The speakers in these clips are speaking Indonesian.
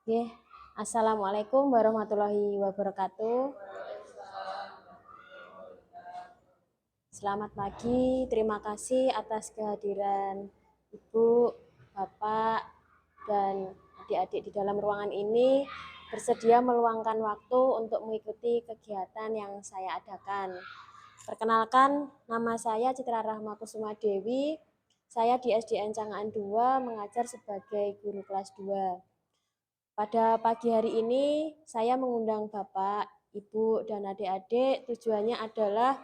Oke, Assalamualaikum warahmatullahi wabarakatuh. Selamat pagi, terima kasih atas kehadiran Ibu, Bapak, dan adik-adik di dalam ruangan ini bersedia meluangkan waktu untuk mengikuti kegiatan yang saya adakan. Perkenalkan, nama saya Citra Rahma Kusuma Dewi. Saya di SDN Cangaan 2 mengajar sebagai guru kelas 2. Pada pagi hari ini, saya mengundang Bapak, Ibu, dan adik-adik. Tujuannya adalah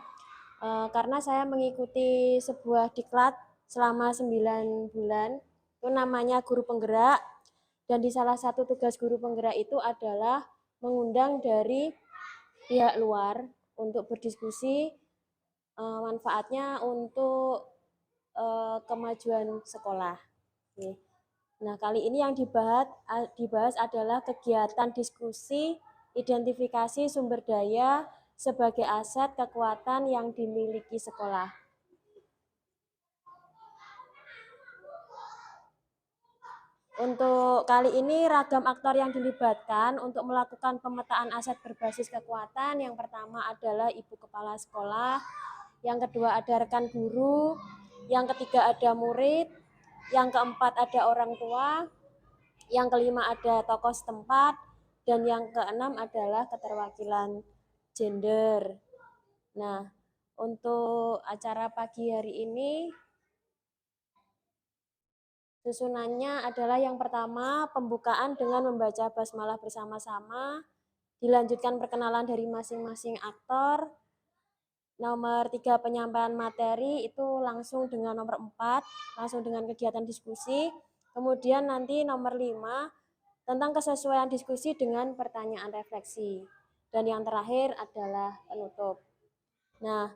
karena saya mengikuti sebuah diklat selama 9 bulan, itu namanya guru penggerak, dan di salah satu tugas guru penggerak itu adalah mengundang dari pihak luar untuk berdiskusi manfaatnya untuk kemajuan sekolah. Oke. Nah, kali ini yang dibahas adalah kegiatan diskusi identifikasi sumber daya sebagai aset kekuatan yang dimiliki sekolah. Untuk kali ini ragam aktor yang dilibatkan untuk melakukan pemetaan aset berbasis kekuatan. Yang pertama adalah Ibu Kepala Sekolah, yang kedua ada rekan guru, yang ketiga ada murid, yang keempat ada orang tua, yang kelima ada tokoh setempat, dan yang keenam adalah keterwakilan gender. Nah, untuk acara pagi hari ini, susunannya adalah yang pertama pembukaan dengan membaca basmalah bersama-sama, dilanjutkan perkenalan dari masing-masing aktor, nomor 3 penyampaian materi itu langsung dengan nomor 4, langsung dengan kegiatan diskusi, kemudian nanti nomor 5 tentang kesesuaian diskusi dengan pertanyaan refleksi, dan yang terakhir adalah penutup. Nah,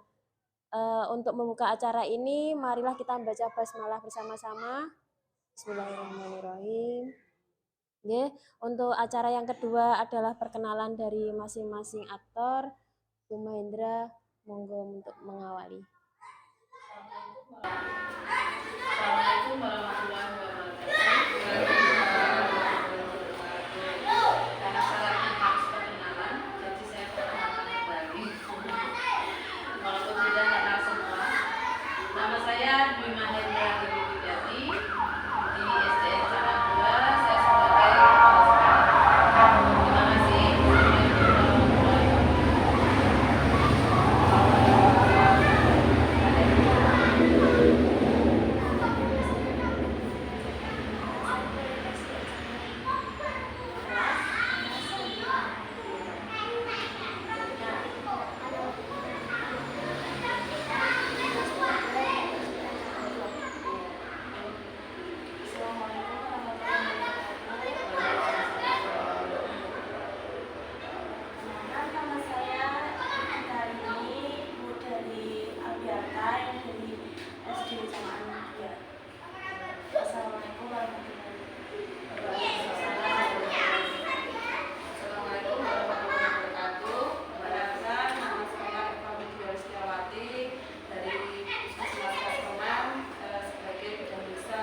untuk membuka acara ini, marilah kita membaca basmalah bersama-sama. Bismillahirrahmanirrahim. Oke, untuk acara yang kedua adalah perkenalan dari masing-masing aktor. Bu Mahendra, monggo untuk mengawali. Assalamualaikum warahmatullahi wabarakatuh. Karena syaratnya harus perkenalan, jadi saya perkenalkan kembali. Walaupun tidak kenal semua. Nama saya Dwi Mahendra Widiati di SDN Cangang 2. Saya sebagai kepala sekolah. Terima kasih. Assalamualaikum warahmatullahi wabarakatuh. Perkenalkan, nama saya Eva Widya Setiawati dari Puskesmas Kasongan sebagai bidang desa.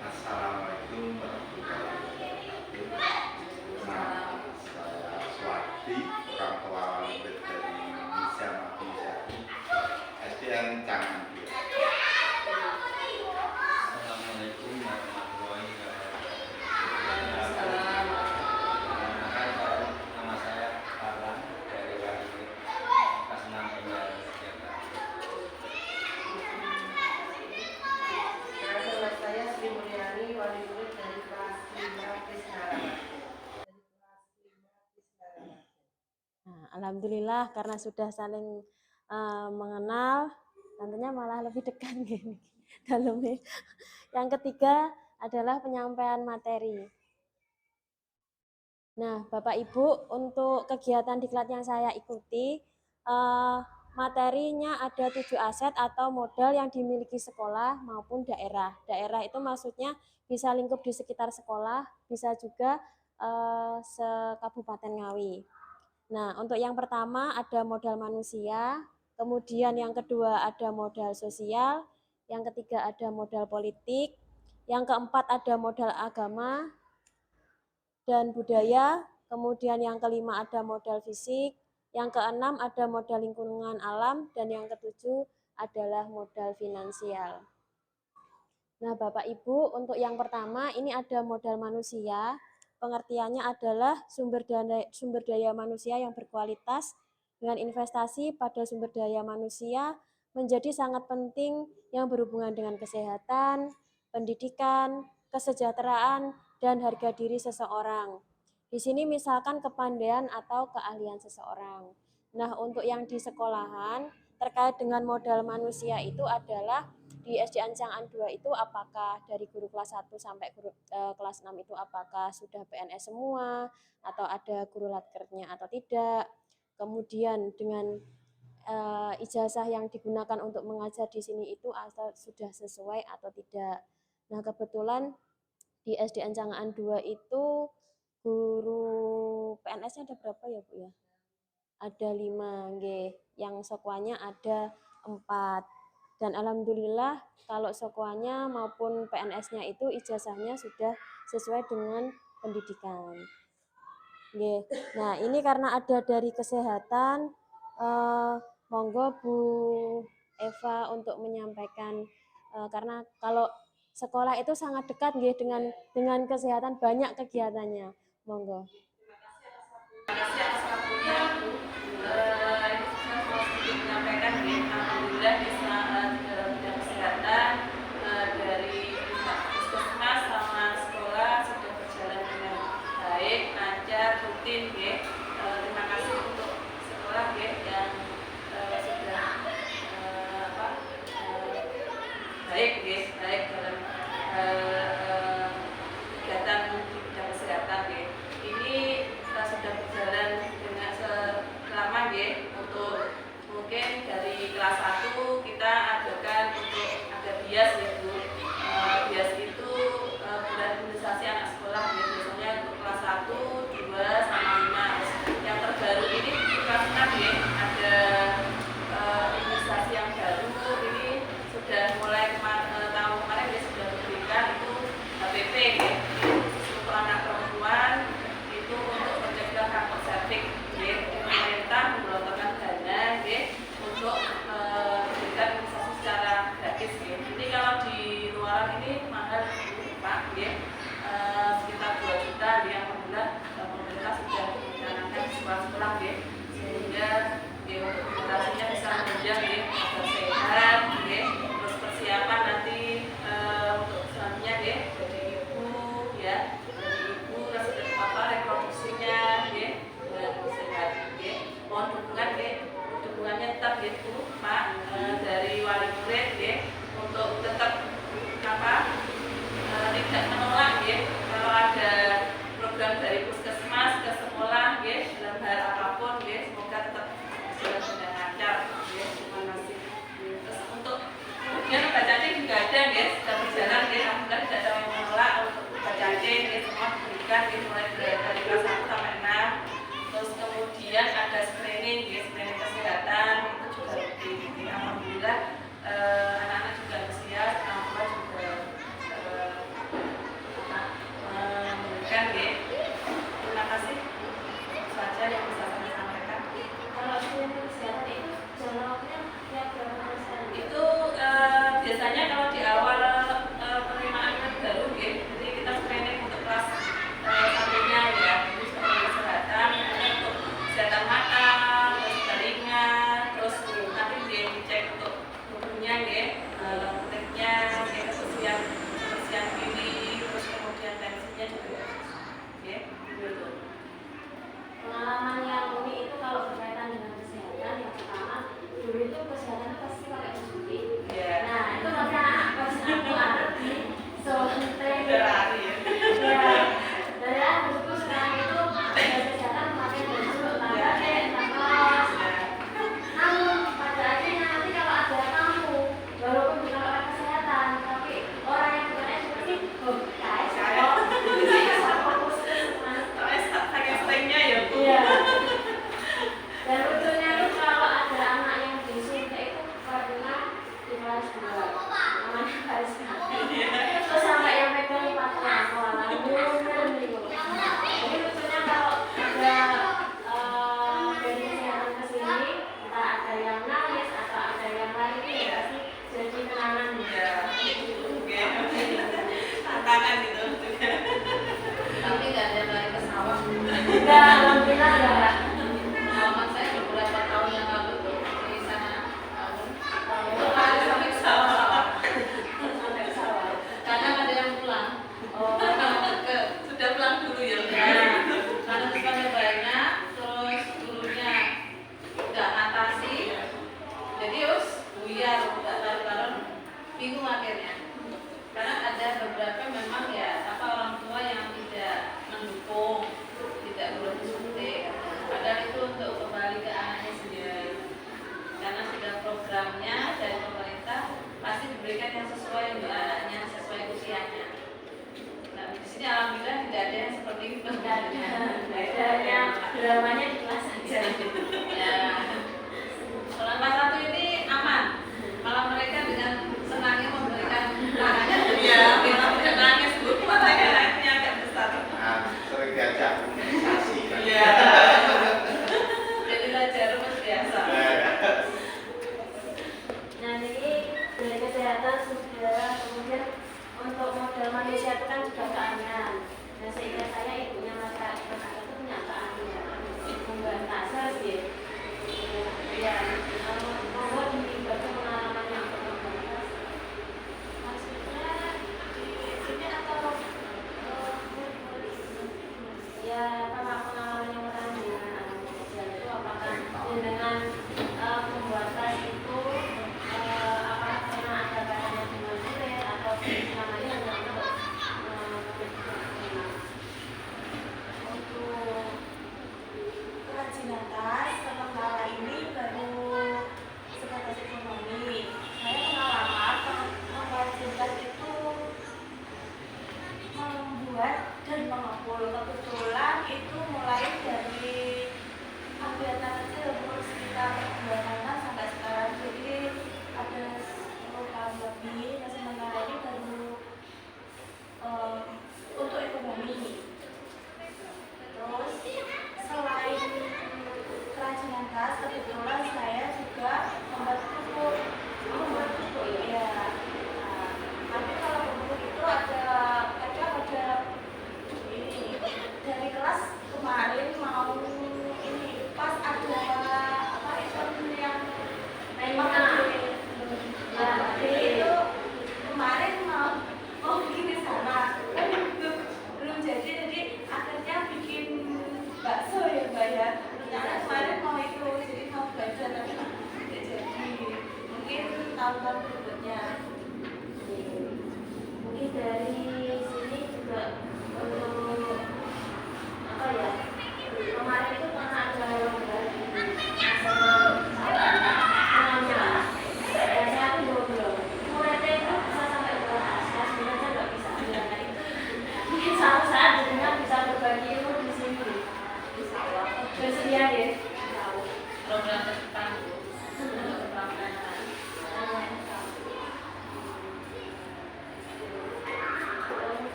Assalamualaikum warahmatullahi wabarakatuh. Nama saya Swati, orang tua murid dari Indonesia Mabisati, SDN Cangang 2. Assalamualaikum warahmatullahi wabarakatuh. Nama saya Farhan dari Wali kelas 6 Indah Jakarta. Nama saya Sri Mulyani, wali murid dari kelas 5 Krisnara. Nah, alhamdulillah karena sudah saling mengenal, tentunya malah lebih dekat gini dalamnya. Yang ketiga adalah penyampaian materi. Nah, Bapak Ibu, untuk kegiatan diklat yang saya ikuti, materinya ada 7 aset atau modal yang dimiliki sekolah maupun daerah. Daerah itu maksudnya bisa lingkup di sekitar sekolah, bisa juga se-Kabupaten Ngawi. Nah, untuk yang pertama ada modal manusia, kemudian yang kedua ada modal sosial, yang ketiga ada modal politik, Yang keempat ada modal agama dan budaya. Kemudian yang kelima ada modal fisik. Yang keenam ada modal lingkungan alam. Dan yang ketujuh adalah modal finansial. Nah, Bapak Ibu, untuk yang pertama ini ada modal manusia. Pengertiannya adalah sumber daya manusia yang berkualitas. Dengan investasi pada sumber daya manusia menjadi sangat penting yang berhubungan dengan kesehatan, pendidikan, kesejahteraan, dan harga diri seseorang. Di sini misalkan kepandaian atau keahlian seseorang. Nah, untuk yang di sekolahan terkait dengan modal manusia itu adalah di SD Ancangan 2 itu apakah dari guru kelas 1 sampai guru kelas 6 itu apakah sudah PNS semua atau ada guru latkernya atau tidak. Kemudian dengan ijazah yang digunakan untuk mengajar di sini itu asal sudah sesuai atau tidak. Nah, kebetulan di SD Ancangan 2 itu guru PNS-nya ada berapa ya, Bu ya? Ada 5, nggih. Yang sekwanya ada 4. Dan alhamdulillah kalau sekwanya maupun PNS-nya itu ijazahnya sudah sesuai dengan pendidikan. Nggih. Nah, ini karena ada dari kesehatan, monggo Bu Eva untuk menyampaikan karena kalau sekolah itu sangat dekat nggih dengan kesehatan, banyak kegiatannya. Monggo. Terima kasih atas waktunya, Bu. Ini saya mau sedikit menyampaikan, alhamdulillah di dalam bidang kesehatan dari puskesmas sama sekolah sudah berjalan dengan baik, lancar, rutin, terima kasih untuk sekolah yang sudah baik dalam kegiatan di bidang kesehatan. Ini sudah berjalan dengan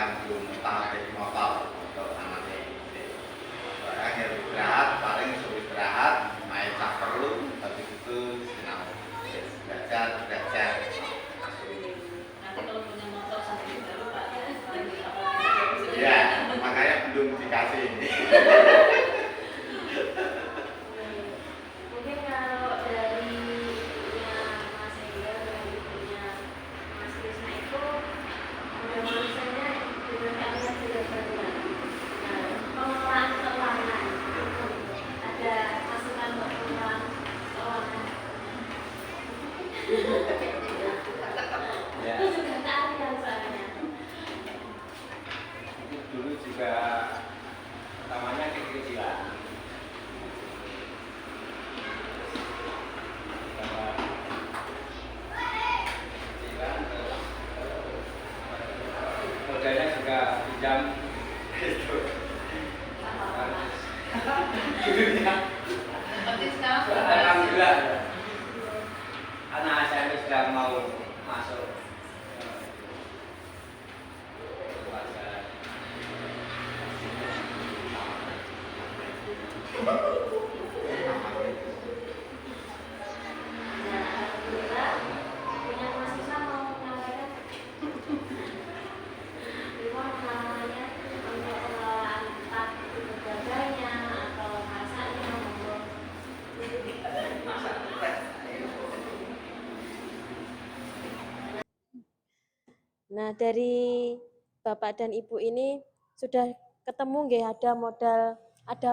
yang belum tamat motor untuk anaknya ini. Akhir istirahat, paling suruh istirahat, main caper lu, habis itu sinau belajar. Nanti kalau punya motor sampai baru Pak ya, Ya, makanya belum dikasih ini. Mungkin kalau dari ibunya Mas Hendra dan ibunya Mas Krisna itu ada manusianya dengan kalian sudah berenang. Nah, pengelolaan keuangan ada masukan untuk pengelolaan keuangan. Ya, Itu sudah keahlian soalnya. itu dulu juga pertamanya kecil-kecilan. Kecil-kecilan, modalnya juga pinjam itu. seperti sekarang sudah Alhamdulillah, anak saya sudah mau masuk pelajaran. Nah, alhamdulillah punya Mas Krisna mau menyampaikan gimana namanya untuk pengelolaan entah itu berdagangannya atau masaknya maupun Nah, dari Bapak dan Ibu ini sudah ketemu nggih ada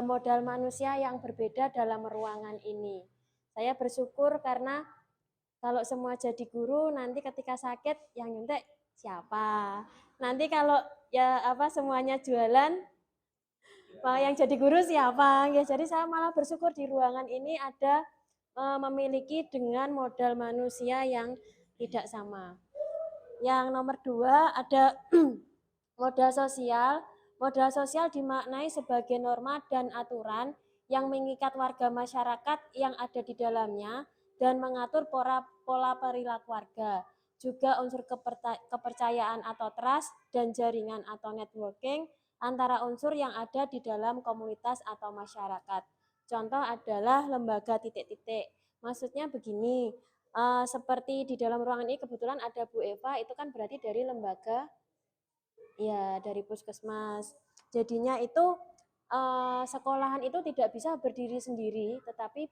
modal manusia yang berbeda dalam ruangan ini. Saya bersyukur karena kalau semua jadi guru nanti ketika sakit yang nyuntik siapa? Nanti kalau ya apa semuanya jualan yang jadi guru siapa? Ya, jadi saya malah bersyukur di ruangan ini ada memiliki dengan modal manusia yang tidak sama. Yang nomor 2 ada modal sosial. Modal sosial dimaknai sebagai norma dan aturan yang mengikat warga masyarakat yang ada di dalamnya dan mengatur pola perilaku warga. Juga unsur kepercayaan atau trust dan jaringan atau networking antara unsur yang ada di dalam komunitas atau masyarakat. Contoh adalah lembaga titik-titik. Maksudnya begini, seperti di dalam ruangan ini kebetulan ada Bu Eva, itu kan berarti dari lembaga, ya dari puskesmas. Jadinya itu sekolahan itu tidak bisa berdiri sendiri, tetapi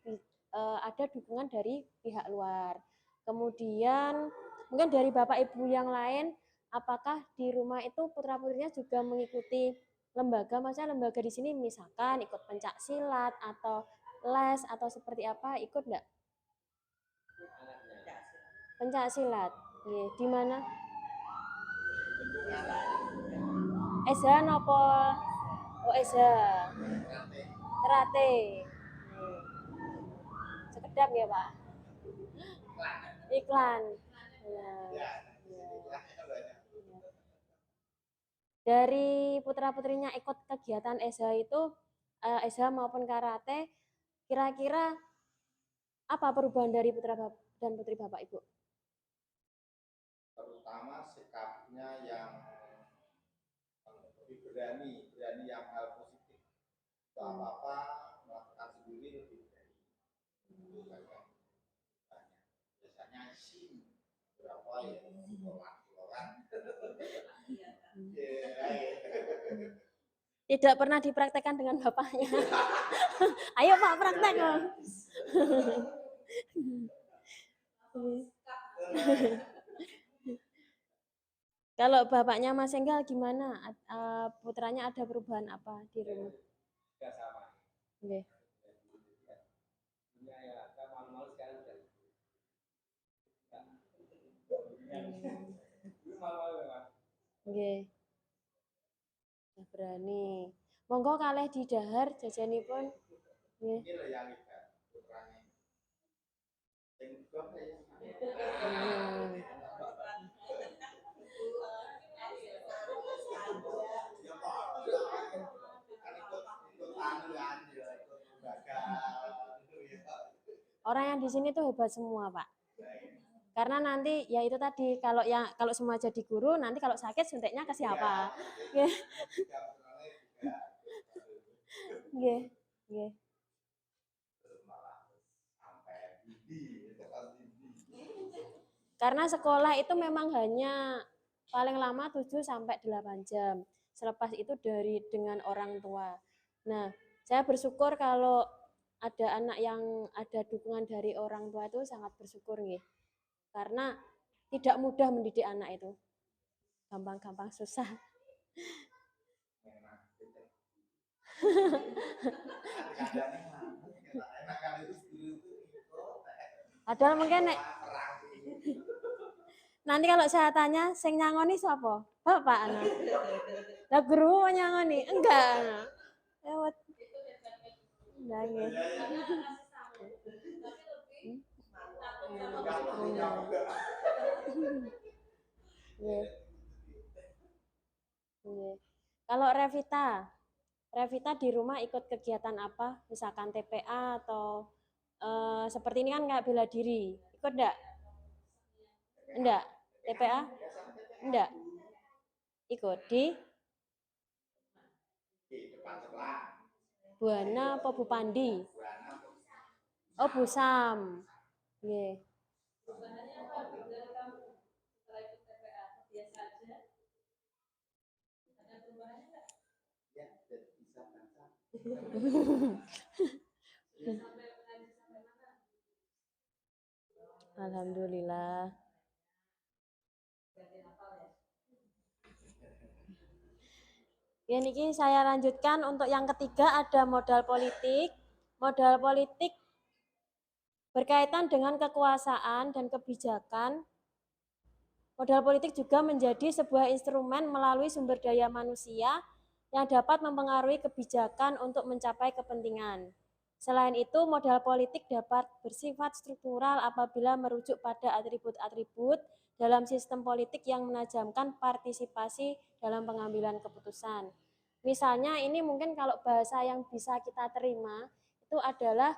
ada dukungan dari pihak luar. Kemudian mungkin dari Bapak Ibu yang lain, apakah di rumah itu putra-putrinya juga mengikuti lembaga? Maksudnya lembaga di sini misalkan ikut pencak silat atau les atau seperti apa, ikut enggak? Pencak silat. Di mana? Eza nopo? Oh, Eza. Terate. Sekedap ya, Pak. Iklan. Ya. Dari putra-putrinya ikut kegiatan Eza itu, Eza maupun karate, kira-kira apa perubahan dari putra dan putri Bapak Ibu? Terutama sikapnya yang lebih berani yang hal positif. Apa-apa melakukan sendiri lebih berani. Biasanya sih berapa ya orang. Tidak pernah dipraktekkan dengan bapaknya. Ayo Pak, praktek dong. Kalau bapaknya Mas Enggal gimana? Putranya ada perubahan apa di rumah? Tidak sama. Oke. Ya, saya malu-malu sekarang sudah. Malu-malu memang. Oke. Berani. Monggo kalih didahar jajanipun. Nggih. Ini loh yang ibadah putranya. Yang dua ya. Orang yang di sini tuh hebat semua, Pak. Karena nanti ya itu tadi kalau semua jadi guru nanti kalau sakit suntiknya ke siapa? Nggih. Nggih. Nggih. Karena sekolah itu memang hanya paling lama 7 sampai 8 jam. Selepas itu dengan orang tua. Nah, saya bersyukur kalau ada anak yang ada dukungan dari orang tua itu sangat bersyukur nggih. Karena tidak mudah mendidik anak itu. Gampang-gampang susah. Padahal mungkin nanti kalau saya tanya, sing nyangoni sapa? Bapak anak. Lah guru mau nyangoni? Enggak. Lewat. Nah, nggih. Nggih. Nggih. Kalau Revita di rumah ikut kegiatan apa? Misalkan TPA atau seperti ini kan nggak bela diri. Ikut enggak? Enggak. TPA? Enggak. Ikut di depan sekolah. Buana apa Bu Pandi? Oh, Busam. Nggih. Alhamdulillah. Ya niki saya lanjutkan untuk yang ketiga ada modal politik. Modal politik berkaitan dengan kekuasaan dan kebijakan. Modal politik juga menjadi sebuah instrumen melalui sumber daya manusia yang dapat mempengaruhi kebijakan untuk mencapai kepentingan. Selain itu, modal politik dapat bersifat struktural apabila merujuk pada atribut-atribut dalam sistem politik yang menajamkan partisipasi dalam pengambilan keputusan. Misalnya ini mungkin kalau bahasa yang bisa kita terima itu adalah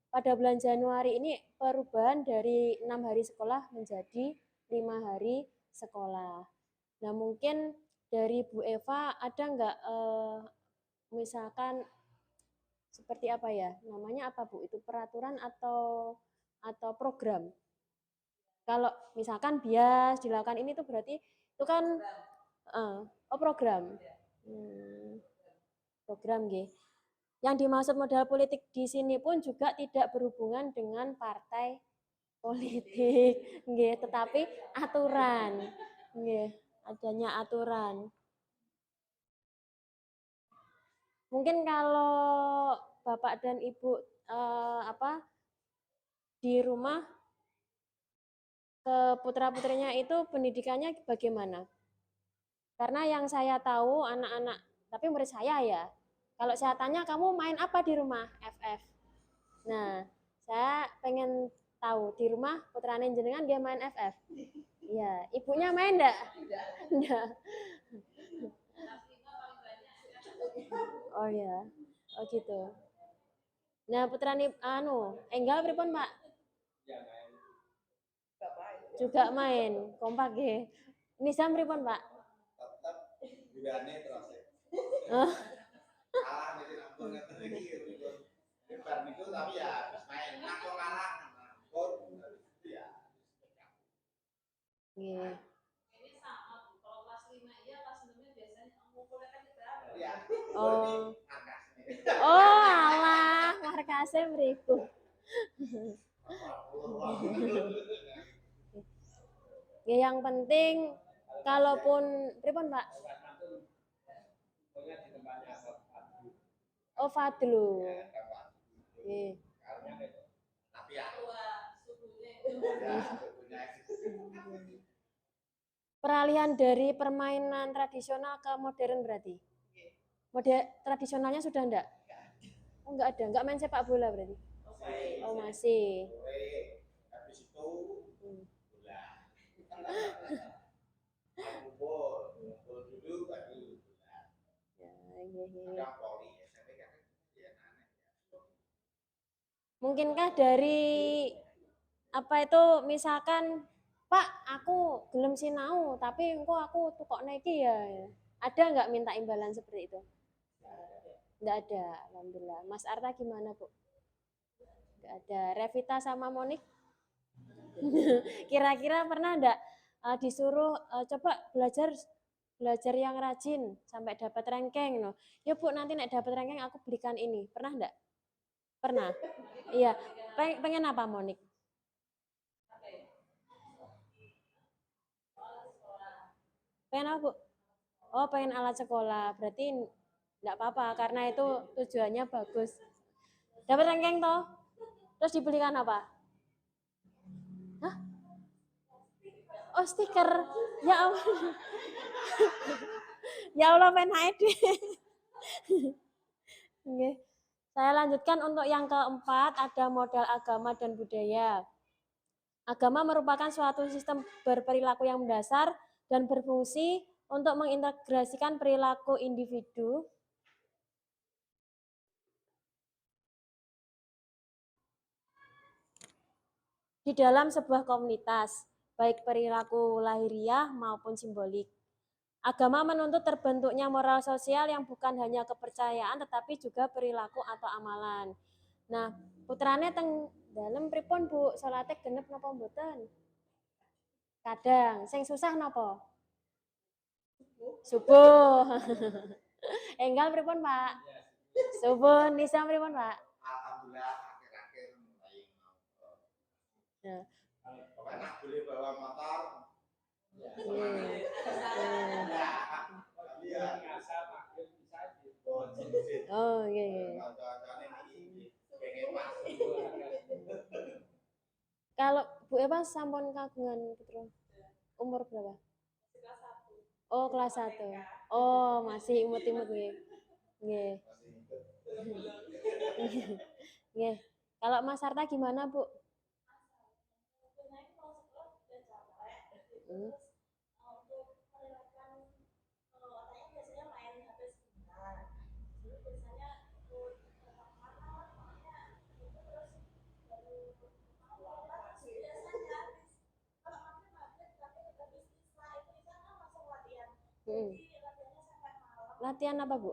pada bulan Januari ini perubahan dari 6 hari sekolah menjadi 5 hari sekolah. Nah mungkin dari Bu Eva ada nggak misalkan seperti apa ya namanya apa Bu, itu peraturan atau program? Kalau misalkan bias dilakukan ini tuh berarti itu kan program. Program nggih. Yang dimaksud modal politik di sini pun juga tidak berhubungan dengan partai politik, nggih, tetapi aturan, nggih, adanya aturan. Mungkin kalau Bapak dan Ibu di rumah ke putra-putrinya itu pendidikannya bagaimana? Karena yang saya tahu anak-anak, tapi murid saya ya, kalau saya tanya kamu main apa di rumah? FF. Nah, saya pengen tahu di rumah putrane jenengan dia main FF. Iya, ibunya main enggak? Enggak. Oh ya. Oh gitu. Nah, putrane Enggal pripun, Pak? Juga main, kompak nggih. Nizam pripun, Pak? Tetap gurane terus. Oh. Kalah mesti nampun ngeten iki. Bar niku tapi ya main nang kok kalah nampun ya. Nggih. Ini sama Bu, kalau kelas 5 iya, kelas 6 biasanya ngumpulnya kan di berapa? Iya. Oh. Oh, alah, markasnya beriku. Ya yang penting kalaupun pripun, Pak? Oh, Fadlu. Nggih. Tapi ya Peralihan dari permainan tradisional ke modern berarti? Model tradisionalnya sudah enggak? Oh, enggak ada. Enggak main sepak bola berarti? Oh, masih. habis itu bola. Ngumpul dulu baru bola. Ya, iya. Ada poli SMP kan ya aneh. Mungkinkah dari apa itu misalkan Pak, aku gelem sinau, tapi engko aku tukokne iki ya. Ada nggak minta imbalan seperti itu? Nggak ada, alhamdulillah. Mas Arta gimana, Bu? Nggak ada. Revita sama Monik, kira-kira pernah nggak disuruh coba belajar belajar yang rajin sampai dapat ranking no. Ya Bu, nanti nek dapat ranking aku belikan ini. Pernah nggak? Pernah. Iya. Pengen apa Monik? Pengen apa, Bu? Oh, pengen alat sekolah. Berarti enggak apa-apa karena itu tujuannya bagus. Dapat ranking toh? Terus dibelikan apa? Hah? Oh, stiker. Ya Allah. Ya Allah, pengen HED. Nggih. Saya lanjutkan untuk yang keempat, ada modal agama dan budaya. Agama merupakan suatu sistem berperilaku yang mendasar dan berfungsi untuk mengintegrasikan perilaku individu di dalam sebuah komunitas, baik perilaku lahiriah maupun simbolik. Agama menuntut terbentuknya moral sosial yang bukan hanya kepercayaan tetapi juga perilaku atau amalan. Nah, putrane teng dalam pripun Bu, salate genep napa mboten? Kadang, sing susah napa? Subuh. Enggal pripun, Pak? Subuh nisa pripun, Pak? Alhamdulillah akhir-akhir mulai mau. Nah, Pokoknya boleh bawa motor. hmm. Iya. Oh, iya, iya. Kalau Bu Eva sampun kagungan putra umur berapa? Oh, kelas 1. Oh, masih imut-imut nggih. Nggih. Nggih. Kalau Mas Sarta gimana, Bu? Hmm. Hmm. Latihan apa, Bu?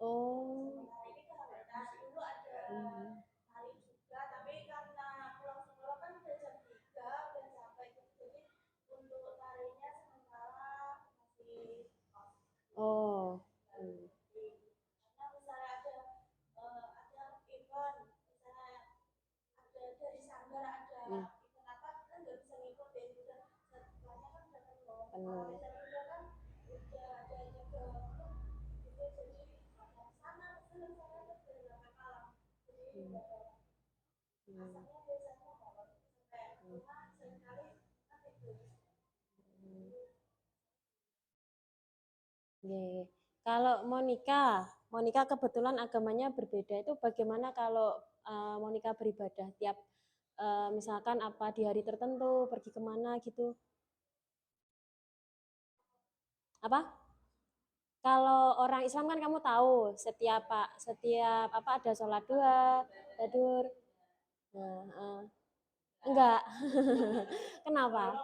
Oh. Hmm. Oh. Hmm. Hmm. Penuh. Hmm. Hmm. Nggih. Kalau Monica kebetulan agamanya berbeda. Itu bagaimana kalau Monica beribadah tiap misalkan apa di hari tertentu pergi kemana gitu? Apa? Kalau orang Islam kan kamu tahu setiap apa ada sholat duha, tadur. Nah, enggak. Kenapa?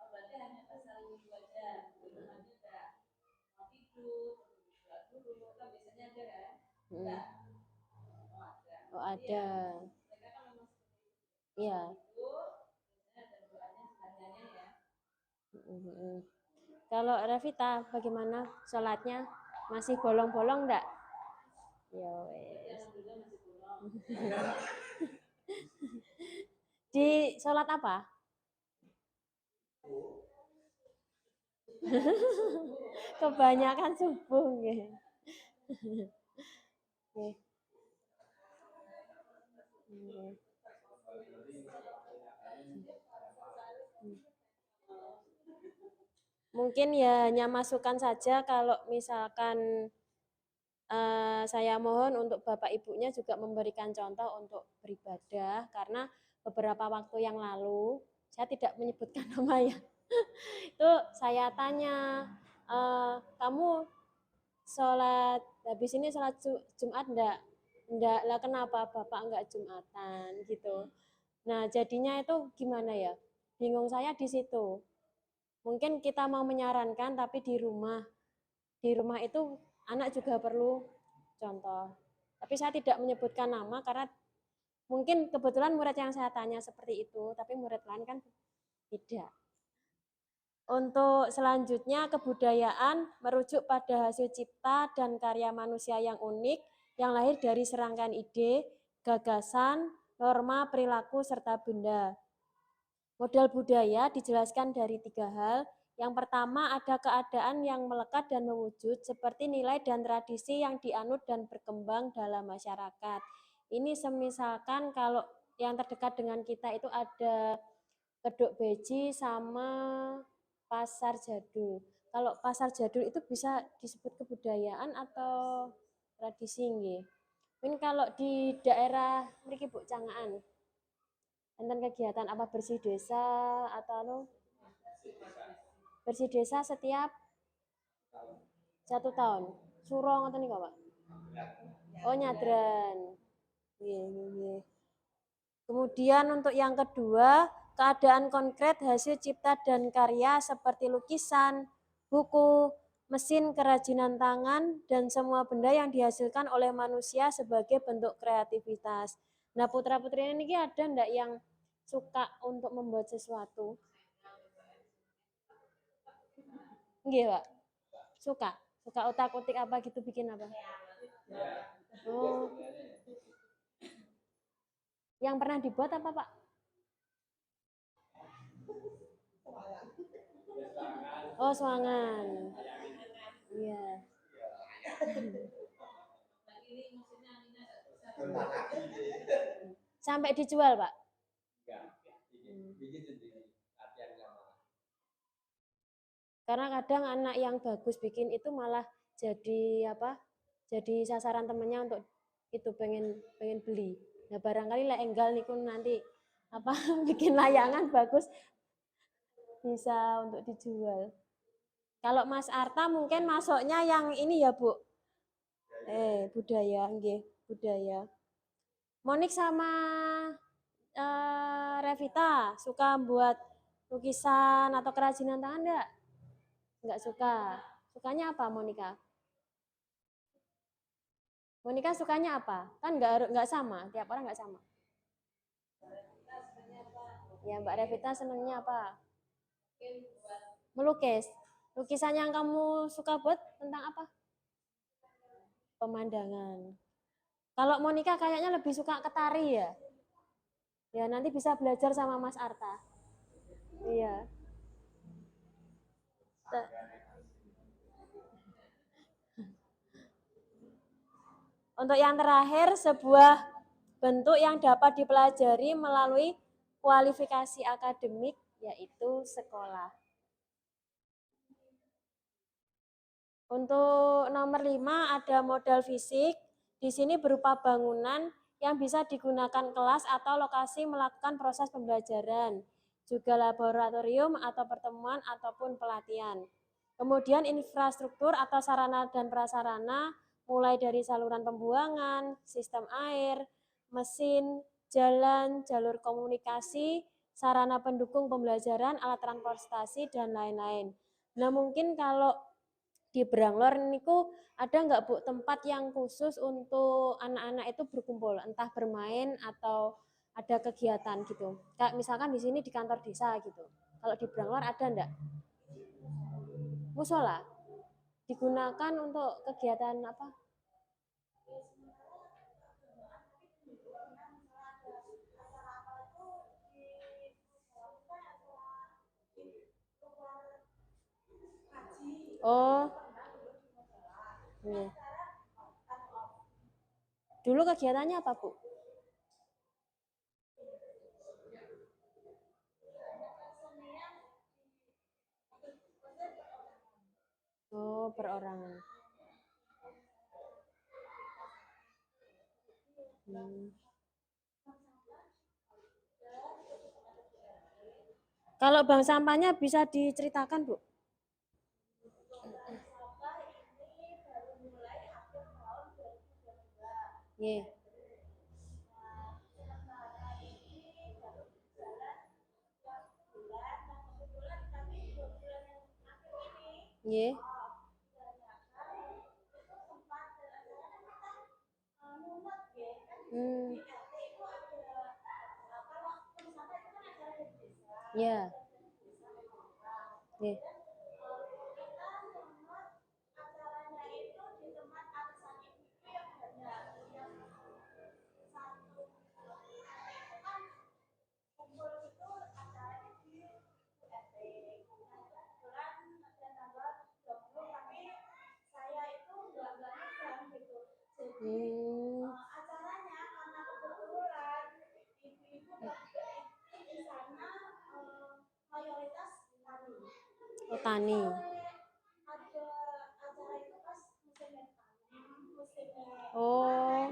Oh, berarti hanya pasal itu aja. Belum ada mau tidur, doa dulu, kan biasanya ada kan? Enggak. Oh, ada. Oh, ada. Mereka kan memang seperti itu. Iya. Itu biasanya ada doanya sebenarnya ya. Kalau Revita bagaimana sholatnya? Masih bolong-bolong enggak? Ya wes. Alhamdulillah masih belum. Di sholat apa? Kebanyakan subuh nggih. Nggih. Nggih. Mungkin ya hanya masukan saja kalau misalkan saya mohon untuk Bapak Ibunya juga memberikan contoh untuk beribadah karena beberapa waktu yang lalu saya tidak menyebutkan nama ya. Itu saya tanya, kamu sholat habis ini sholat Jumat enggak? enggak lah, kenapa Bapak enggak Jumatan gitu. Nah, jadinya itu gimana ya? Bingung saya di situ. Mungkin kita mau menyarankan tapi di rumah itu anak juga perlu contoh. Tapi saya tidak menyebutkan nama karena mungkin kebetulan murid yang saya tanya seperti itu, tapi murid lain kan tidak. Untuk selanjutnya, kebudayaan merujuk pada hasil cipta dan karya manusia yang unik, yang lahir dari serangkaian ide, gagasan, norma, perilaku, serta benda. Modal budaya dijelaskan dari 3 hal. Yang pertama, ada keadaan yang melekat dan mewujud, seperti nilai dan tradisi yang dianut dan berkembang dalam masyarakat. Ini semisalkan kalau yang terdekat dengan kita itu ada Kedok Beji sama Pasar Jadul. Kalau Pasar Jadul itu bisa disebut kebudayaan atau tradisi nggih. Mungkin kalau di daerah mriki Bu Cangaan, enten kegiatan apa bersih desa atau anu? Bersih desa setiap 1 tahun. Suro ngoten niku, Pak. Oh, nyadran. Nggih, nggih. Kemudian untuk yang kedua, keadaan konkret hasil cipta dan karya seperti lukisan, buku, mesin kerajinan tangan, dan semua benda yang dihasilkan oleh manusia sebagai bentuk kreativitas. Nah, putra-putri ini ada ndak yang suka untuk membuat sesuatu? Nggih, Pak. Suka? Suka otak-otik apa gitu, bikin apa? Oh, yang pernah dibuat apa, Pak? Oh, swangan. Iya. Sampai dijual, Pak? Bikin sendiri. Latihan sama. Karena kadang anak yang bagus bikin itu malah jadi apa? Jadi sasaran temennya untuk itu pengen pengen beli. Nah, barangkali lah enggal niku nanti apa bikin layangan bagus bisa untuk dijual. Kalau Mas Arta mungkin masuknya yang ini ya, Bu. Budaya, nggih, budaya. Monik sama Revita suka buat lukisan atau kerajinan tangan enggak? Enggak suka. Sukanya apa, Monika? Monika sukanya apa? Kan enggak sama, tiap orang enggak sama. Ya, Mbak Revita senangnya apa? Melukis. Lukisan yang kamu suka buat tentang apa? Pemandangan. Kalau Monika kayaknya lebih suka ke tari ya. Ya, nanti bisa belajar sama Mas Arta. Iya. Untuk yang terakhir, sebuah bentuk yang dapat dipelajari melalui kualifikasi akademik, yaitu sekolah. Untuk nomor 5 ada modal fisik. Di sini berupa bangunan yang bisa digunakan kelas atau lokasi melakukan proses pembelajaran, juga laboratorium atau pertemuan ataupun pelatihan. Kemudian infrastruktur atau sarana dan prasarana, mulai dari saluran pembuangan, sistem air, mesin, jalan, jalur komunikasi, sarana pendukung pembelajaran, alat transportasi, dan lain-lain. Nah, mungkin kalau di Branglor niku ada nggak Bu tempat yang khusus untuk anak-anak itu berkumpul, entah bermain atau ada kegiatan gitu. Kayak misalkan di sini di kantor desa gitu. Kalau di Branglor ada enggak? Musola digunakan untuk kegiatan apa? Oh, iya. Dulu kegiatannya apa, Bu? Oh, perorangan. Kalau bank sampahnya bisa diceritakan, Bu? Nggih. Nggih. Hmm. Ya. Nggih. Hmm. Oh, tani. Oh.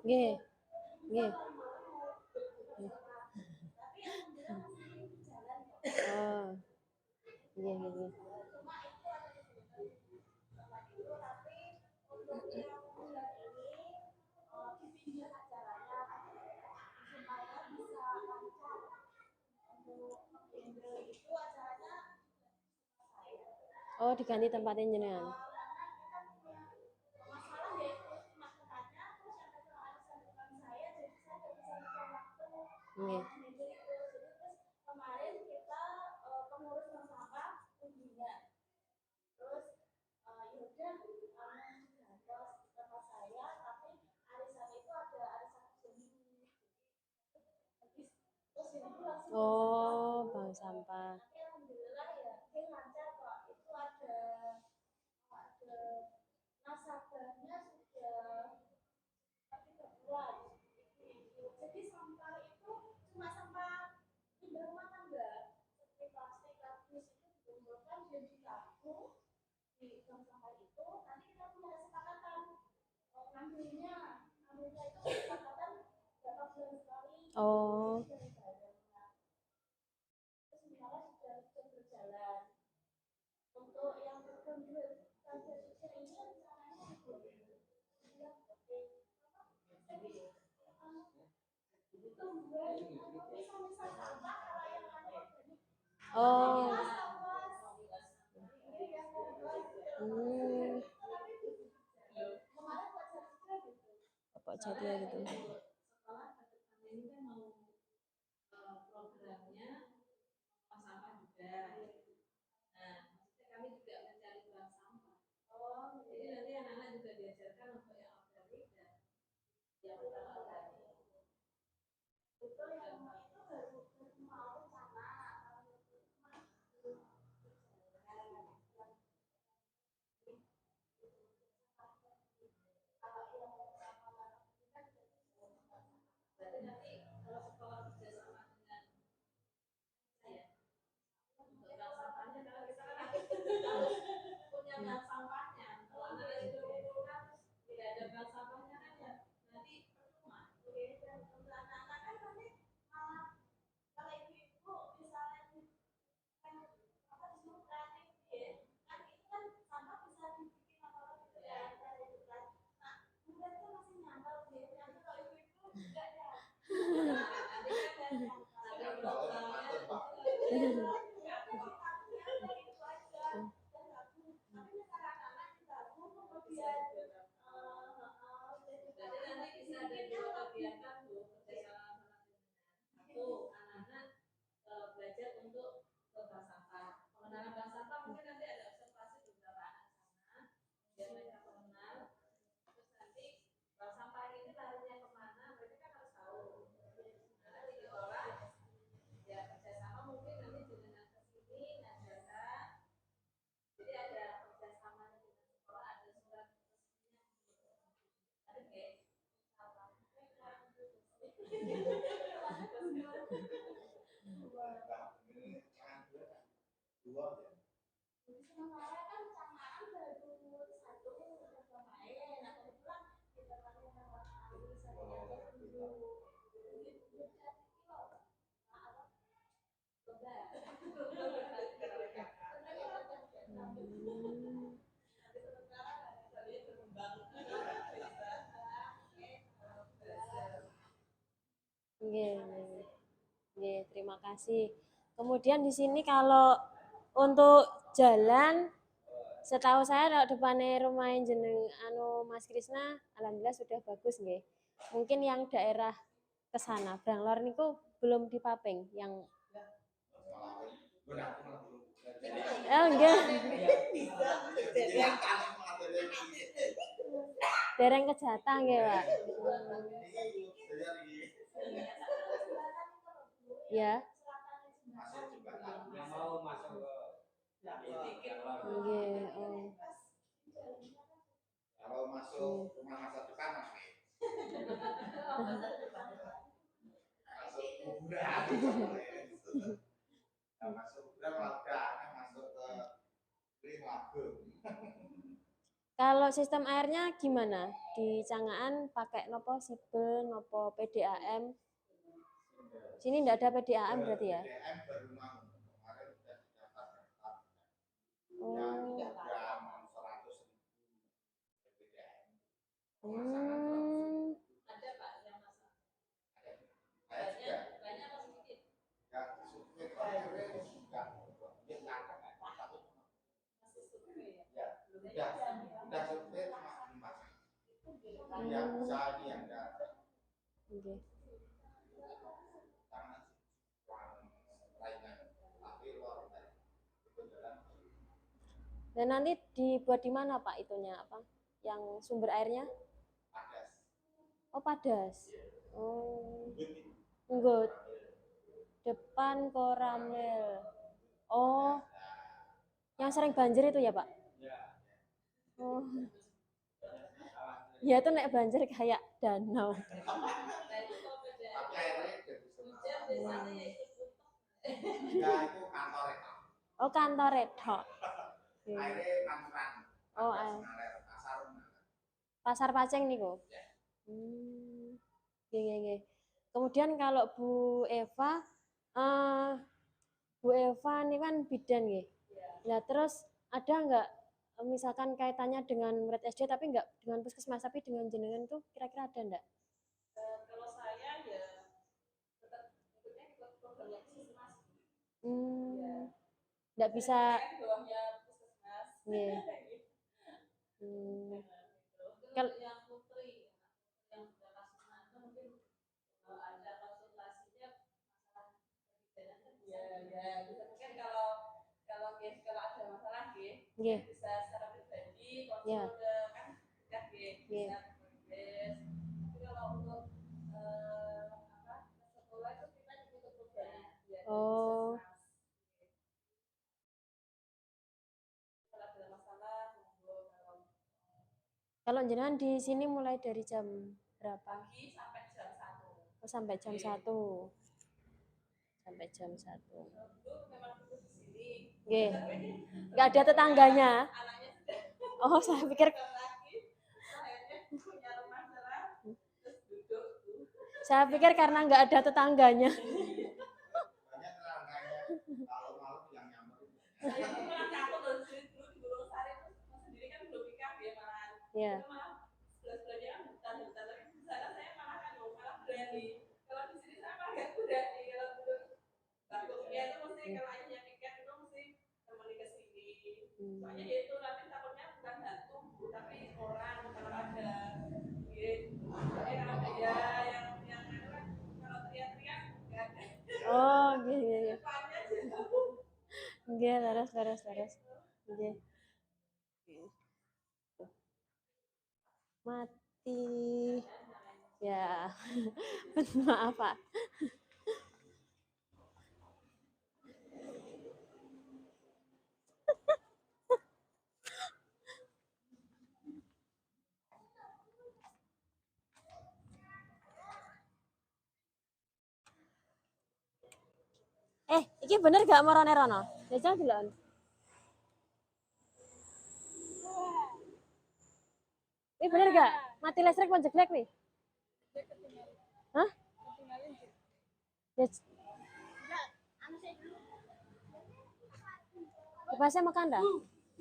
Nggih. Nggih. Oh. Nggih, nggih, nggih. Oh, diganti tempatin jenengan. Nggih. Oh, bank sampah. Oh. Oh. Hmm. Bapak Jati gitu. Sekolah kedepannya ini kan mau programnya sampah juga. Nah, maksudnya kami juga mencari bank sampah. Jadi nanti anak-anak juga diajarkan untuk yang organik dan yang bukan organik. Berarti nanti kalau sekolah kerjasama dengan saya untuk bank sampahnya, kalau kita kan harus punya bank sampahnya. Kalau anak itu kan tidak ada bank sampahnya kan ya nanti percuma. Dan untuk anak-anak kan nanti malah kalau ibu-ibu misalnya apa disuruh kreatif ya, kan itu kan sampah bisa dibikin apa gitu ya. Nah, kemudian itu masih nyambal dia. Nanti kalau ibu-ibu enggak ya. Nanti kan ada programnya. Jadi nanti bisa ada dua kegiatan tuh kerjasama sama dengan satu anak-anak belajar untuk ke bank sampah. Pengenalan bank sampah mungkin nanti ada observasi beberapa anak sana biar mereka mengenal. Terus nanti bank sampah ini larinya kemana mereka kan harus tahu. Nah, nanti diolah ya kerjasama mungkin nanti dengan kesini ngajarkan. Jadi ada kerjasama dengan sekolah ada surat resminya. Ada kayak kasih. Kemudian di sini kalau untuk jalan, setahu saya kalau depannya rumah jeneng Mas Krisna, alhamdulillah sudah bagus nggih. Mungkin yang daerah ke sana, Branglor niku belum dipaping yang enggak. Dereng kejatah nggih, Pak. Ya, Yang mau masuk ke nggih. Oh. Kalau masuk rumah masa depan masuk kuburan. Nah, masuk kuburan masuk ke Limagum. Kalau sistem airnya gimana? Di Cangaan pakai nopo Sibel, nopo PDAM? Sini enggak ada PDAM berarti ya? PDAM baru mau kemarin sudah didaftar. Oh. Yang program 100.000 PDAM. Hmm. Ada Pak yang masak. Saya juga. Banyak atau sedikit? Yang survei terakhir juga dia ada tapi Masih survei ya? ya udah survei cuma 5. Yang bisa ini yang enggak. Oke. Tangan lainnya tapi luar dari itu jalan. Dan nanti dibuat di mana Pak itunya apa? Yang sumber airnya? Padas. Oh, Padas. Oh. Nggut. Depan Koramel. Oh, yang sering banjir itu ya, Pak? Oh. Ya itu naik banjir kayak danau. Tapi airnya dari Hujan biasanya ya ikut ya itu kantor itu. Oh, kantor itu. Airnya kantoran. Oh, pasar. Pasar Paceng niku. Nggih. Kemudian kalau Bu Eva ini kan bidan nggih. Nah, terus ada nggak misalkan kaitannya dengan murid SD tapi nggak dengan puskesmas tapi dengan jenengan tuh kira-kira ada nggak? kalau saya ya tetap ikutnya ikut program puskesmas. Nggak bisa. Saya kan di bawahnya puskesmas. Nggih. Kalau yang putri yang sudah kasus itu mungkin ada konsultasinya masalah perbidanan kan bisa. Ya bisa mungkin kalau ada masalah bisa secara pribadi konsul ke kan bisa tapi kalau untuk sekolah itu kita ikut programnya ya kalau ada masalah kalau jenengan di sini mulai dari jam berapa? Pagi sampai jam 1. Oh, sampai jam 1. Sampai jam 1. Dulu memang duduk di sini. Nggih. Enggak ada tetangganya. Anaknya sudah. Oh, saya pikir punya rumah serah, terus duduk. Saya pikir karena enggak ada tetangganya. Banyak tetangganya kalau malam yang nyamperin. Saya malah takut loh dulu di Gunung Sari itu sendiri kan belum nikah ya malahan. Iya. Malah sebelah-sebelahnya kan hutan-hutan tapi di sana saya malah berani. Kalau di sini saya malah nggak berani. Kalau dulu takutnya itu mesti kalau ayahnya nikah itu mesti kembali ke sini. Soalnya ya itu nanti takutnya bukan hantu tapi orang kalau ada gitu. Kalau ada ya yang kalau teriak-teriak nggak ada. Oh, iya. Nggih, leres. Nggih. Mati. Ya. Maaf, Pak. Iki bener gak marane rono? Jajal delok. Ini bener gak? Mati listrik pun jeglek nih. Hah? Kipasnya makan dah?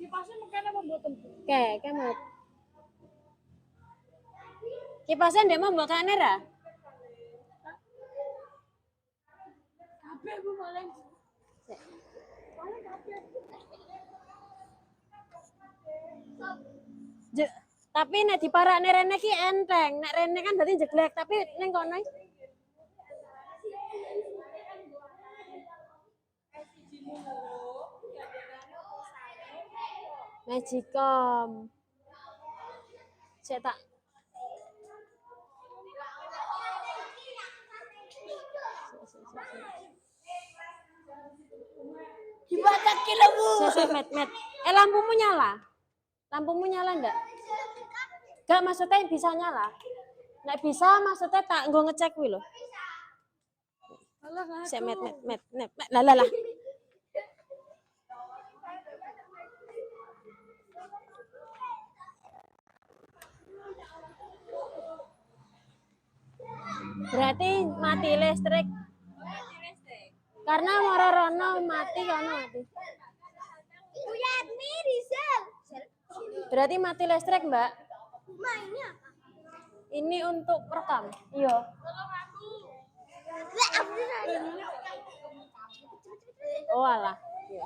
Kipasnya makan apa mboten? Kayak mau. Kipasnya ndek mau mbok kane ra? kabeh Bu paling. Sik. Paling kabeh. Tapi nek diparakne rene ki enteng. Nek rene kan berarti jeglek, tapi ning kono Magicom. Cek tak Dibaca kilo Bu. met. Lampumu nyala? Lampumu nyala enggak? Enggak, maksudnya bisa nyala. Nek bisa maksudnya tak nggo ngecek kuwi lho. Alah Sik met. Lah. Berarti mati listrik. Karena moro-rono mati kono mati. Uyatmi Rizal. Berarti mati listrik, Mbak. Mainnya apa? Ini untuk rekam. Iya. Lah aku ada. Oh alah. Iya.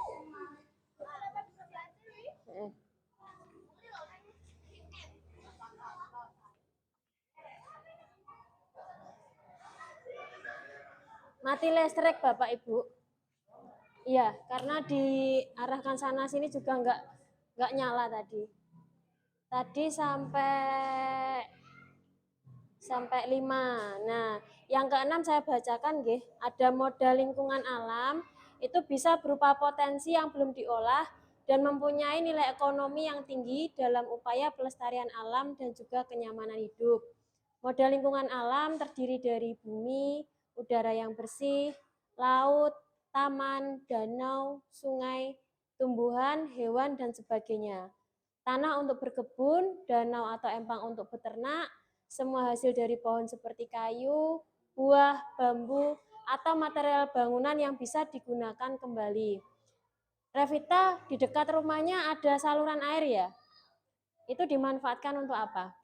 Mati listrik Bapak Ibu. Iya, karena diarahkan sana sini juga nggak nyala tadi. Tadi sampai 5. Nah, yang keenam saya bacakan nggih, ada modal lingkungan alam itu bisa berupa potensi yang belum diolah dan mempunyai nilai ekonomi yang tinggi dalam upaya pelestarian alam dan juga kenyamanan hidup. Modal lingkungan alam terdiri dari bumi, udara yang bersih, laut, taman, danau, sungai, tumbuhan, hewan, dan sebagainya. Tanah untuk berkebun, danau atau empang untuk beternak, semua hasil dari pohon seperti kayu, buah, bambu, atau material bangunan yang bisa digunakan kembali. Revita, di dekat rumahnya ada saluran air ya? Itu dimanfaatkan untuk apa?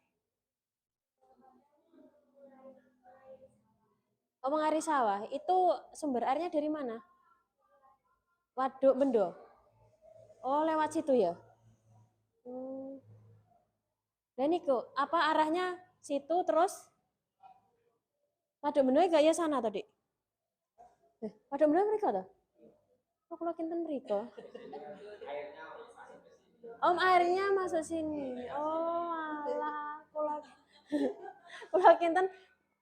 Oh, mengairi sawah. Itu sumber airnya dari mana? Waduk Bendo. Oh, lewat situ ya? Dan itu, apa arahnya situ terus? Waduk Bendo gak ya sana tadi? Waduk Bendo mereka tuh? Oh, kalau kinten mereka. Om airnya masuk sini. Oh, alah, kalau kinten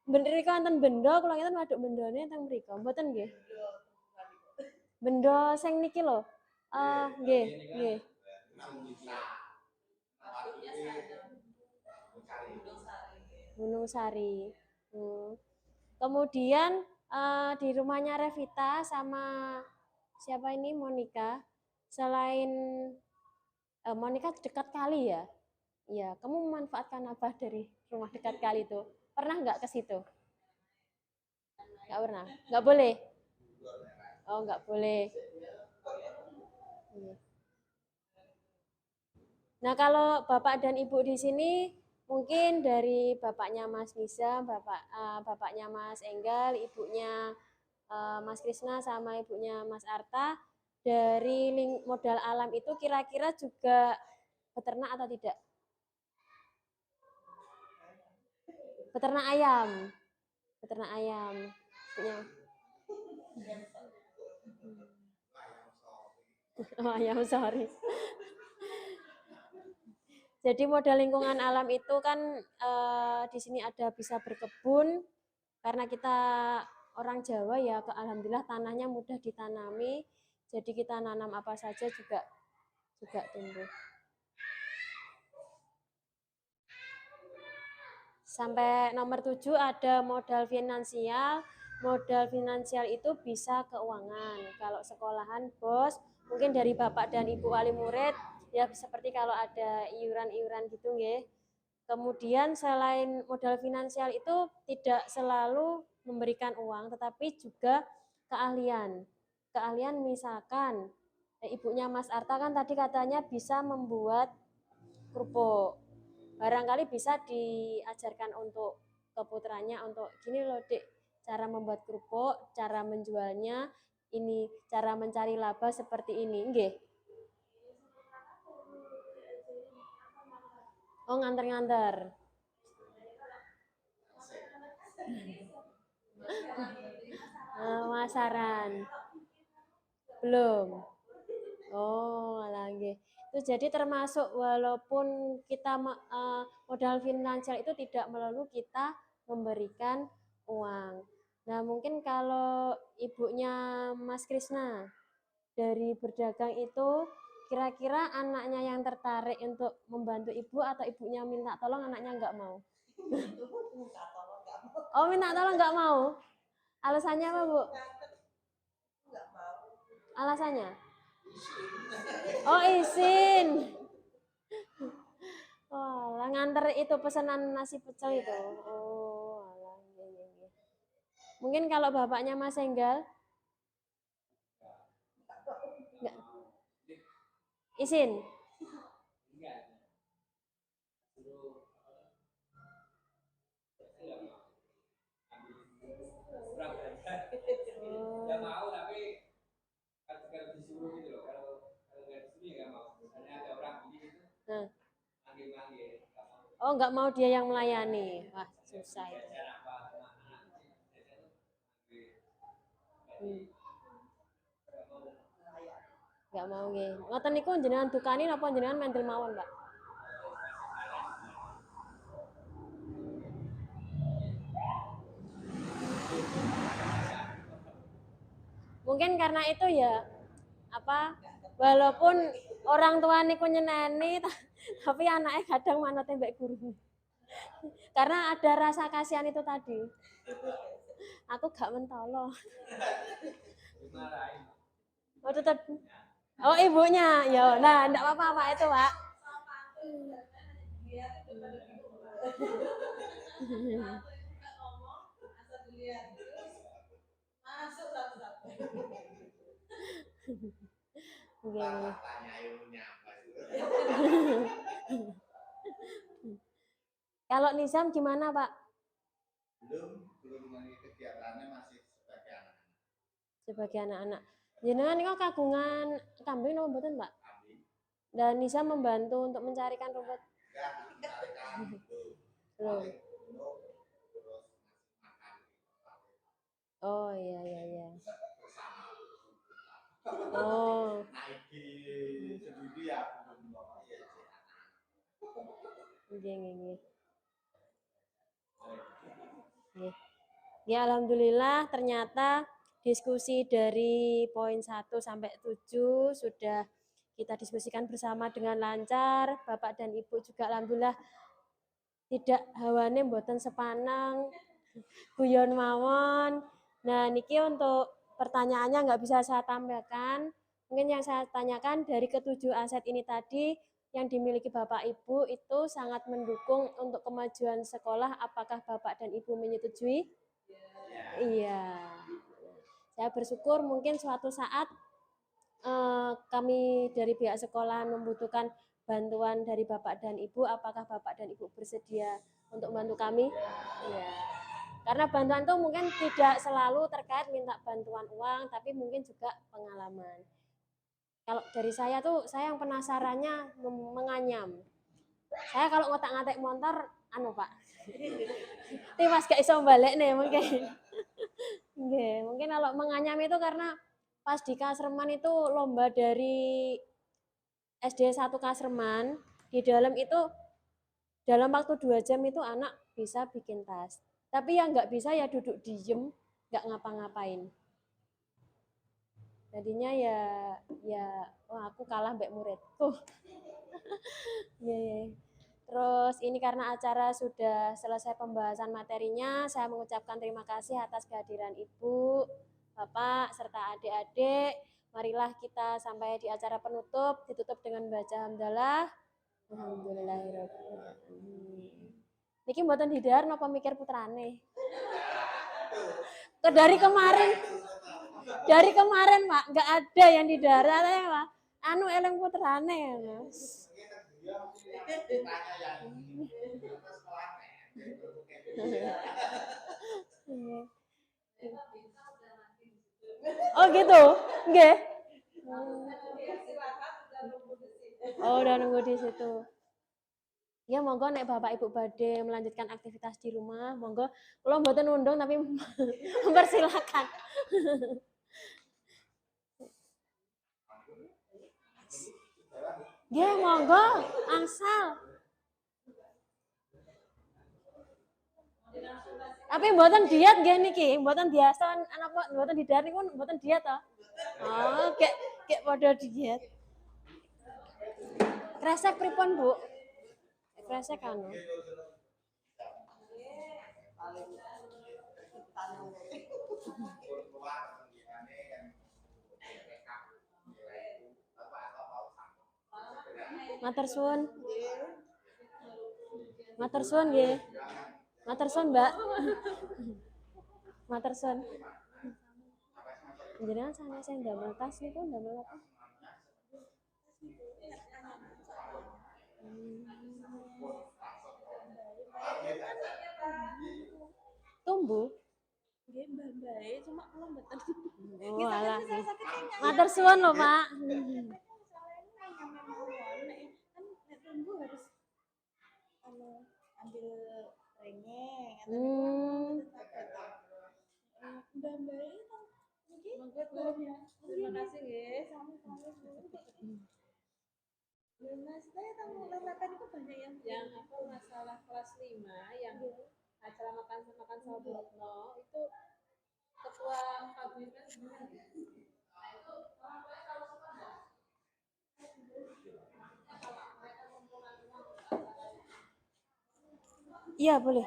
bener iki wonten bendo, kula kinten waduk bendone teng mriku. Mboten nggih. Bendo sing niki lho. Nggih. Gunung Sari. Kemudian di rumahnya Revita sama siapa ini Monica. Selain Monica dekat kali ya. Iya, kamu memanfaatkan apa dari rumah dekat kali itu? Pernah nggak ke situ? Nggak pernah. Nggak boleh. Oh, nggak boleh. Nah, kalau Bapak dan Ibu di sini mungkin dari bapaknya Mas Nisa, bapaknya Mas Enggal, ibunya Mas Krisna sama ibunya Mas Arta, dari modal alam itu kira-kira juga peternak atau tidak? Peternak ayam. Peternak ayam. Oh, ayam, sorry. Jadi modal lingkungan alam itu kan di sini ada bisa berkebun, karena kita orang Jawa ya, alhamdulillah tanahnya mudah ditanami, jadi kita nanam apa saja juga tumbuh. Sampai nomor 7 ada modal finansial. Modal finansial itu bisa keuangan. Kalau sekolahan bos, mungkin dari Bapak dan Ibu wali murid, ya seperti kalau ada iuran-iuran gitu nggih. Kemudian selain modal finansial itu tidak selalu memberikan uang, tetapi juga keahlian. Keahlian misalkan, ibunya Mas Arta kan tadi katanya bisa membuat kerupuk. Barangkali bisa diajarkan untuk ke putranya untuk gini loh Dek, cara membuat kerupuk, cara menjualnya, ini cara mencari laba seperti ini, nggih. Oh, nganter-nganter. Pemasaran. Belum. Oh, alah nggih. Itu jadi termasuk walaupun kita modal finansial itu tidak melulu kita memberikan uang. Nah, mungkin kalau ibunya Mas Krisna dari berdagang itu kira-kira anaknya yang tertarik untuk membantu ibu atau ibunya minta tolong anaknya nggak mau? Oh, minta tolong nggak mau? Alasannya apa, Bu? Alasannya? Oh, izin. Oh, alah, nganter itu pesanan nasi pecel itu. Oh, alah, iya, iya, iya. Mungkin kalau bapaknya Mas Enggal nggak izin. Enggak. Suruh enggak mau. Kurang nggak mau tapi kalau disuruh gitu loh. Kalau nggak disuruh ya nggak mau. Misalnya ada orang gini gitu, Nah. manggil-manggil, nggak mau. Oh, nggak mau dia yang melayani. Wah, susah itu. Biasanya apa sama anak kecil, biasanya tuh manggil. Hmm. Nggak mau. Nggak mau nggih. Ngoten niku jenengan dukani napa jenengan mendel mawon, Pak? Mungkin karena itu ya apa walaupun orang tua niku nyeneni tapi anaknya kadang manut mbek guru. Karena ada rasa kasihan itu tadi. Aku gak mentolo. Dimarahin. Oh, tetap. Oh, ibunya. Ya, nah, enggak apa-apa Pak itu, Pak. Masuk satu-satu. Nggih. Tanya ilmunya apa itu. Kalau Nizam gimana, Pak? Belum lagi kegiatannya masih sebagai anak-anak. Sebagai anak-anak. Jenengan niku kagungan kambing napa mboten, Pak? Kambing. Dan Nizam membantu untuk mencarikan rumput. Enggak, mencarikan itu. Belum. Terus makan. Oh, iya, iya, iya. Bersama. Oh. Naik sendiri ya belum apa ya. Nggih, nggih, nggih. Nggih. Ya, alhamdulillah ternyata diskusi dari poin 1 sampai 7 sudah kita diskusikan bersama dengan lancar. Bapak dan Ibu juga alhamdulillah tidak hawane mboten sepanang, guyon mawon. Nah, niki untuk pertanyaannya nggak bisa saya tambahkan. Mungkin yang saya tanyakan dari ketujuh aset ini tadi yang dimiliki Bapak Ibu itu sangat mendukung untuk kemajuan sekolah. Apakah Bapak dan Ibu menyetujui? Iya. Saya bersyukur mungkin suatu saat kami dari pihak sekolah membutuhkan bantuan dari Bapak dan Ibu. Apakah Bapak dan Ibu bersedia untuk membantu kami? Iya. Karena bantuan itu mungkin tidak selalu terkait minta bantuan uang, tapi mungkin juga pengalaman. Kalau dari saya tuh, saya yang penasarannya menganyam. Saya kalau ngotak-ngatik motor, Pak. Tiwas gak iso balik nih mungkin. Mungkin kalau menganyam itu karena pas di Kasreman itu lomba dari SD 1 Kasreman, di dalam itu dalam waktu 2 jam itu anak bisa bikin tas. Tapi yang nggak bisa ya duduk diem, nggak ngapa-ngapain. Jadinya aku kalah mbak muridku. Terus ini karena acara sudah selesai pembahasan materinya, saya mengucapkan terima kasih atas kehadiran Ibu, Bapak, serta adik-adik. Marilah kita sampai di acara penutup, ditutup dengan baca hamdalah. Alhamdulillahirrahmanirrahim. Niki mboten didahar napa mikir putrane? Dari kemarin Pak, nggak ada yang didahar ya Pak. Anu eleng putrane. Oh gitu, nggih. Oh udah nunggu di situ. Ya monggo nek Bapak Ibu badhe melanjutkan aktivitas di rumah, monggo. Kula mboten undung tapi mempersilahkan. Nggih, monggo, angsal. Tapi mboten diet nggih niki, mboten biasa anak mboten diet niku mboten diet to. Oh, kayak padha diet. Kresek pripun, Bu? Kresek anu. Matur suwun. Matur suwun nggih. Matur suwun, Mbak. Matur suwun. Jenengan sanes sing ndamel tas niku ndamel apa? Tumbuh. Nggih, mbah-mbahe cuma kula mboten. Oh, alah. Matur suwun lho, Pak. Nek tumbuh harus ambil rengeng Hmm. mbah-mbahe niki Monggo Bu. Terima kasih nggih. Mas, saya tahu lelepan itu banyak yang Yang apa masalah kelas 5 yang acara makan makan sama Bu Retno itu ketua paguyuban sebenarnya. Nah itu orang tua kalau suka enggak? Iya, boleh.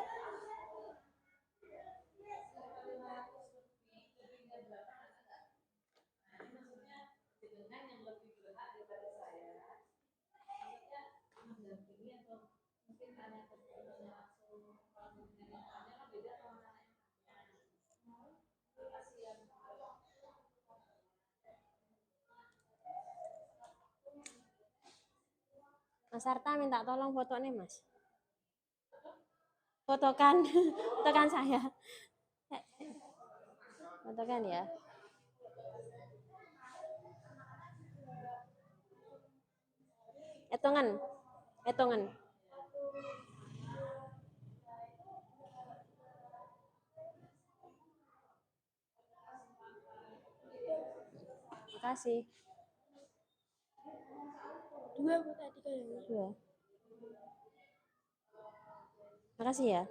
Mas Arta minta tolong fotonya, Mas. Fotokan, fotokan saya. Fotokan ya. Hitungan. Hitungan. Makasih. dua Bu tadi kayaknya. Dua. Makasih ya.